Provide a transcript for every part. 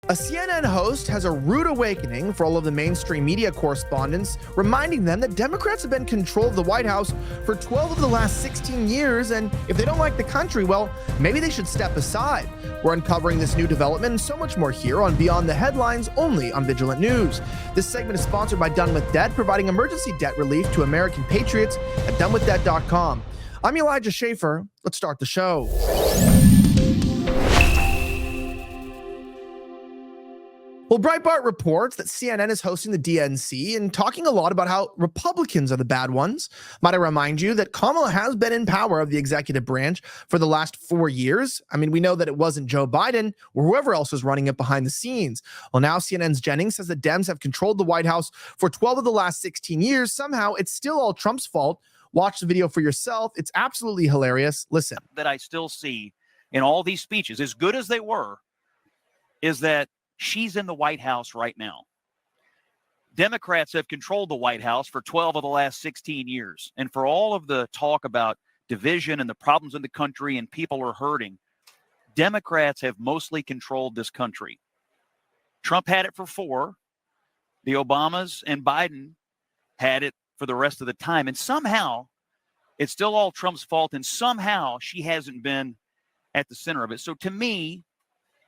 A CNN host has a rude awakening for all of the mainstream media correspondents, reminding them that Democrats have been in control of the White House for 12 of the last 16 years, and if they don't like the country, well, maybe they should step aside. We're uncovering this new development and so much more here on Beyond the Headlines, only on Vigilant News. This segment is sponsored by Done With Debt, providing emergency debt relief to American patriots at donewithdebt.com. I'm Elijah Schaefer. Let's start the show. Well, Breitbart reports that CNN is hosting the DNC and talking a lot about how Republicans are the bad ones. Might I remind you that Kamala has been in power of the executive branch for the last 4 years. I mean, we know that it wasn't Joe Biden or whoever else was running it behind the scenes. Well, now CNN's Jennings says that Dems have controlled the White House for 12 of the last 16 years. Somehow, it's still all Trump's fault. Watch the video for yourself. It's absolutely hilarious. Listen. That I still see in all these speeches, as good as they were, is that she's in the White House right now. Democrats have controlled the White House for 12 of the last 16 years. And for all of the talk about division and the problems in the country and people are hurting, Democrats have mostly controlled this country. Trump had it for 4. The Obamas and Biden had it for the rest of the time. And somehow it's still all Trump's fault. And somehow she hasn't been at the center of it. So to me,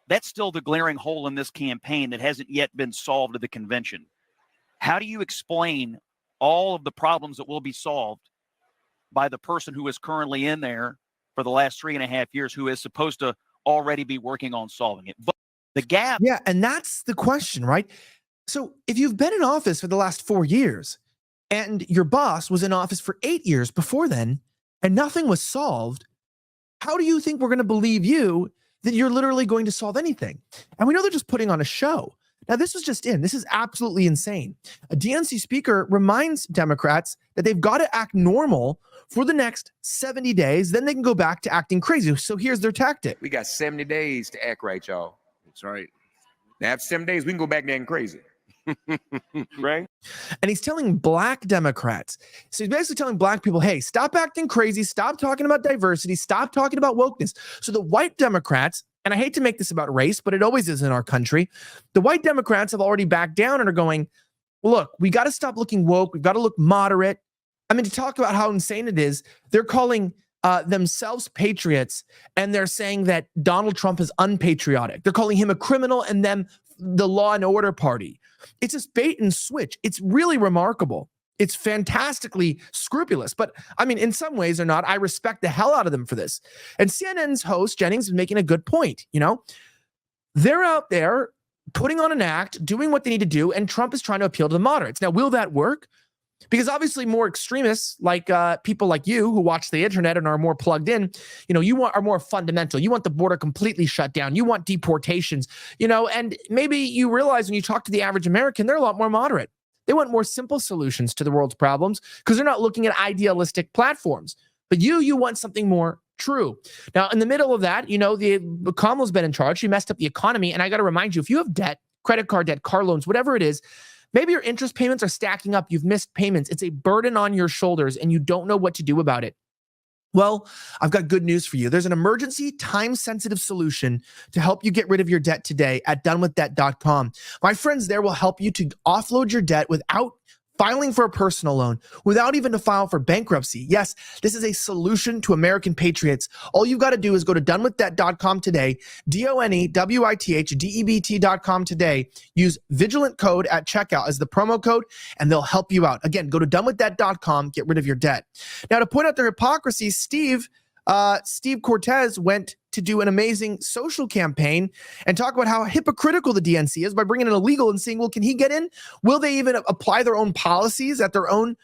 that's still the glaring hole in this campaign that hasn't yet been solved at the convention. How do you explain all of the problems that will be solved by the person who is currently in there for the last 3.5 years, who is supposed to already be working on solving it? But the gap. Yeah, and that's the question, right? So if you've been in office for the last 4 years and your boss was in office for 8 years before then and nothing was solved, how do you think we're going to believe you that you're literally going to solve anything? And we know they're just putting on a show. Now, this is just in. This is absolutely insane. A DNC speaker reminds Democrats that they've got to act normal for the next 70 days. Then they can go back to acting crazy. So here's their tactic. We got 70 days to act right, y'all. That's right. Now, after 7 days, we can go back there and crazy. Right? And he's telling black Democrats. So he's basically telling black people, hey, stop acting crazy. Stop talking about diversity. Stop talking about wokeness. So the white Democrats, and I hate to make this about race, but it always is in our country. The white Democrats have already backed down and are going, look, we got to stop looking woke. We've got to look moderate. I mean, to talk about how insane it is, they're calling themselves patriots, and they're saying that Donald Trump is unpatriotic. They're calling him a criminal and them the law and order party. It's just bait and switch. It's really remarkable. It's fantastically scrupulous. But I mean, in some ways or not, I respect the hell out of them for this. And CNN's host, Jennings, is making a good point. You know, they're out there putting on an act, doing what they need to do, and Trump is trying to appeal to the moderates. Now, will that work? Because obviously more extremists, like people like you who watch the internet and are more plugged in, you know, are more fundamental. You want the border completely shut down. You want deportations, you know, and maybe you realize when you talk to the average American, they're a lot more moderate. They want more simple solutions to the world's problems because they're not looking at idealistic platforms. But you want something more true. Now, in the middle of that, you know, Kamala's been in charge. She messed up the economy. And I got to remind you, if you have debt, credit card debt, car loans, whatever it is, maybe your interest payments are stacking up. You've missed payments. It's a burden on your shoulders and you don't know what to do about it. Well, I've got good news for you. There's an emergency time-sensitive solution to help you get rid of your debt today at donewithdebt.com. My friends there will help you to offload your debt without filing for a personal loan, without even to file for bankruptcy. Yes, this is a solution to American patriots. All you've got to do is go to donewithdebt.com today, donewithdebt.com today. Use Vigilant code at checkout as the promo code, and they'll help you out. Again, go to donewithdebt.com, get rid of your debt. Now, to point out their hypocrisy, Steve Cortez went to do an amazing social campaign and talk about how hypocritical the DNC is by bringing in illegal and saying, well, can he get in? Will they even apply their own policies at their own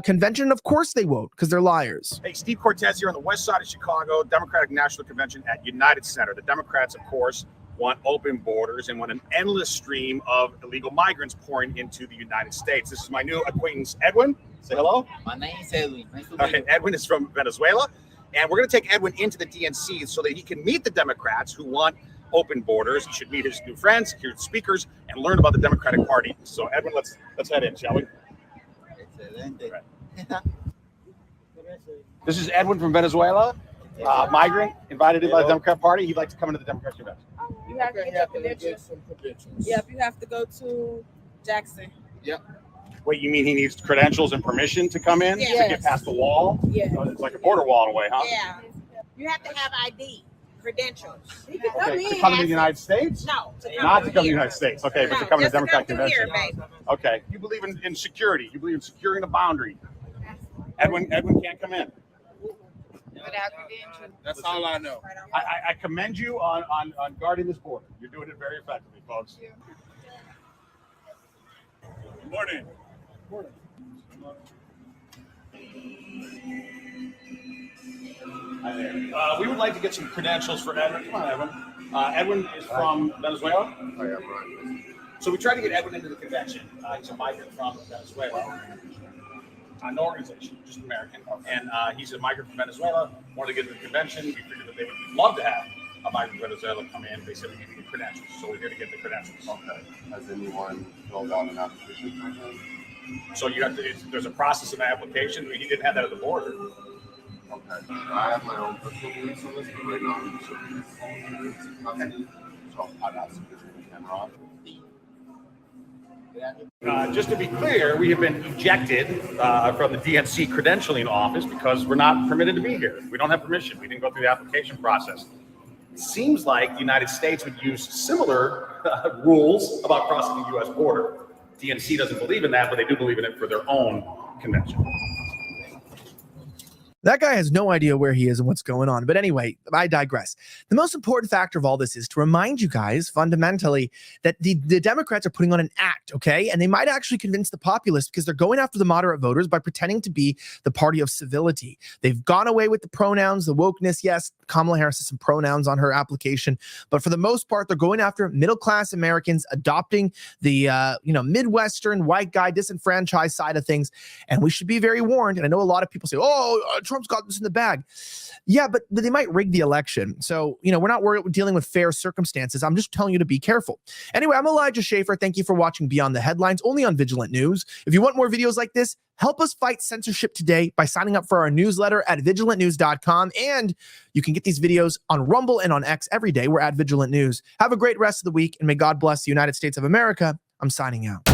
convention? Of course they won't, because they're liars. Hey, Steve Cortez here on the west side of Chicago, Democratic National Convention at United Center. The Democrats, of course, want open borders and want an endless stream of illegal migrants pouring into the United States. This is my new acquaintance, Edwin. Say hello. My name is Edwin. Nice to All meet right, you. Edwin is from Venezuela. And we're going to take Edwin into the DNC so that he can meet the Democrats who want open borders. He should meet his new friends, hear the speakers, and learn about the Democratic Party. So, Edwin, let's head in, shall we? Excelente. This is Edwin from Venezuela, migrant, invited in by the Democrat Party. He'd like to come into the Democratic convention. have to get your credentials. Yep, you have to go to Jackson. Wait, you mean he needs credentials and permission to come in to Yes. get past the wall? Yeah. Oh, it's like a border wall in a way, huh? Yeah. You have to have ID, credentials. He can come Okay, to in. come to the United States? No, Not to come to the here. United States. Okay, but No, to come to the just Democratic come through here, Convention. baby. Okay, you believe in security. You believe in securing the boundary. Edwin can't come in. Without credentials. That's all I know. I commend you on guarding this border. You're doing it very effectively, folks. Good morning. Hi there. We would like to get some credentials for Edwin. Come on, Edwin. Edwin is from Venezuela. I am right. So we tried to get Edwin into the convention. He's a migrant from Venezuela. No organization, just American. And he's a migrant from Venezuela. Wanted to get into the convention. We figured that they would love to have a migrant from Venezuela come in. They said we need to get credentials. So we're here to get the credentials. Okay. Has anyone filled out an application for him? So you have to, there's a process of application. He didn't have that at the border. Okay. I have my own personal beliefs on this, but right now I'm just okay. So I'd ask if there's any camera on. Just to be clear, we have been ejected from the DNC credentialing office because we're not permitted to be here. We don't have permission. We didn't go through the application process. It seems like the United States would use similar rules about crossing the U.S. border. DNC doesn't believe in that, but they do believe in it for their own convention. That guy has no idea where he is and what's going on. But anyway, I digress. The most important factor of all this is to remind you guys fundamentally that the Democrats are putting on an act, okay? And they might actually convince the populace because they're going after the moderate voters by pretending to be the party of civility. They've gone away with the pronouns, the wokeness. Yes, Kamala Harris has some pronouns on her application, but for the most part, they're going after middle-class Americans, adopting the Midwestern white guy disenfranchised side of things. And we should be very warned. And I know a lot of people say, Trump's got this in the bag. Yeah, but they might rig the election. So, we're not dealing with fair circumstances. I'm just telling you to be careful. Anyway, I'm Elijah Schaefer. Thank you for watching Beyond the Headlines, only on Vigilant News. If you want more videos like this, help us fight censorship today by signing up for our newsletter at vigilantnews.com. And you can get these videos on Rumble and on X every day. We're at Vigilant News. Have a great rest of the week, and may God bless the United States of America. I'm signing out.